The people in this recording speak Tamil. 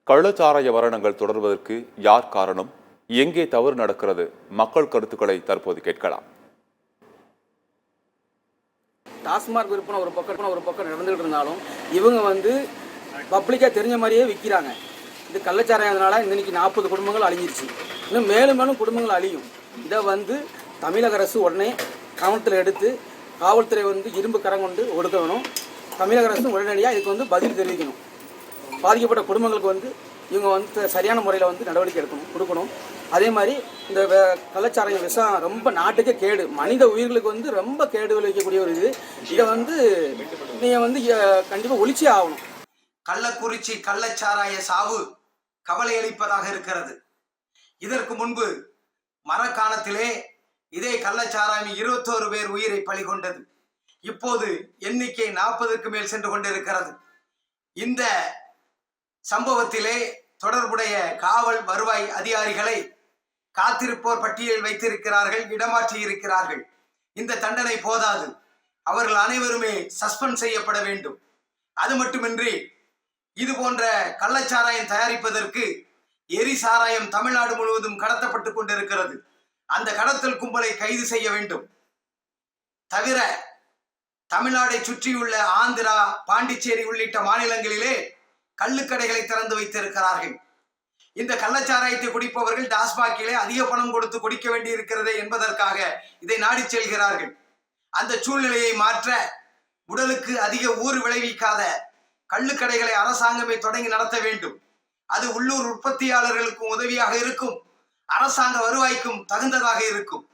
கள்ளச்சாராய மரணங்கள் தொடர்வதற்கு யார் காரணம்? எங்கே தவறு நடக்கிறது? மக்கள் கருத்துக்களை தற்போது கேட்கலாம். டாஸ்மாக் விற்பனை ஒரு பக்கம் நடந்துகிட்டு இருந்தாலும் இவங்க பப்ளிக்காக தெரிஞ்ச மாதிரியே விற்கிறாங்க. இது கள்ளச்சாராயத்தினால இன்னைக்கு 40 குடும்பங்கள் அழிஞ்சிருச்சு. இன்னும் மேலும் குடும்பங்கள் அழியும். இதை தமிழக அரசு உடனே கவனத்தில் எடுத்து காவல்துறை இரும்பு கரம் கொண்டு ஒடுக்கணும். தமிழக அரசு உடனடியாக இதுக்கு பதில் தெரிவிக்கணும். பாதிக்கப்பட்ட குடும்பங்களுக்கு இவங்க சரியான முறையில் நடவடிக்கை கொடுக்கணும். அதே மாதிரி இந்த கள்ளச்சாராய விஷம் ரொம்ப நாட்டுக்கே கேடு, மனித உயிர்களுக்கு ரொம்ப கேடு விளைவிக்கக்கூடிய ஒரு இதை நீங்கள் கண்டிப்பாக ஒழிச்சே ஆகணும். கள்ளக்குறிச்சி கள்ளச்சாராய சாவு கவலை அளிப்பதாக இருக்கிறது. இதற்கு முன்பு மரக்காணத்திலே இதே கள்ளச்சாராயம் 21 பேர் உயிரை பலி கொண்டது. இப்போது எண்ணிக்கை 40க்கு மேல் சென்று கொண்டிருக்கிறது. இந்த சம்பவத்திலே தொடர்புடைய காவல் வருவாய் அதிகாரிகளை காத்திருப்போர் பட்டியலில் வைத்திருக்கிறார்கள், இடமாற்றி இருக்கிறார்கள். இந்த தண்டனை போதாது, அவர்கள் அனைவருமே சஸ்பெண்ட் செய்யப்பட வேண்டும். அது மட்டுமின்றி இது போன்ற கள்ளச்சாராயம் தயாரிப்பதற்கு எரி சாராயம் தமிழ்நாடு முழுவதும் கடத்தப்பட்டு கொண்டிருக்கிறது. அந்த கடத்தல் கும்பலை கைது செய்ய வேண்டும். தவிர தமிழ்நாடை சுற்றியுள்ள ஆந்திரா, பாண்டிச்சேரி உள்ளிட்ட மாநிலங்களிலே கள்ளுக்கடைகளை திறந்து வைத்திருக்கிறார்கள். இந்த கள்ளச்சாராயத்தை குடிப்பவர்கள் டாஸ்மாகிலே அதிக பணம் கொடுத்து குடிக்க வேண்டி இருக்கிறதே என்பதற்காக இதை நாடி செல்கிறார்கள். அந்த சூழ்நிலையை மாற்ற உடலுக்கு அதிக ஊறு விளைவிக்காத கள்ளுக்கடைகளை அரசாங்கமே தொடங்கி நடத்த வேண்டும். அது உள்ளூர் உற்பத்தியாளர்களுக்கும் உதவியாக இருக்கும், அரசாங்க வருவாய்க்கும் தகுந்ததாக இருக்கும்.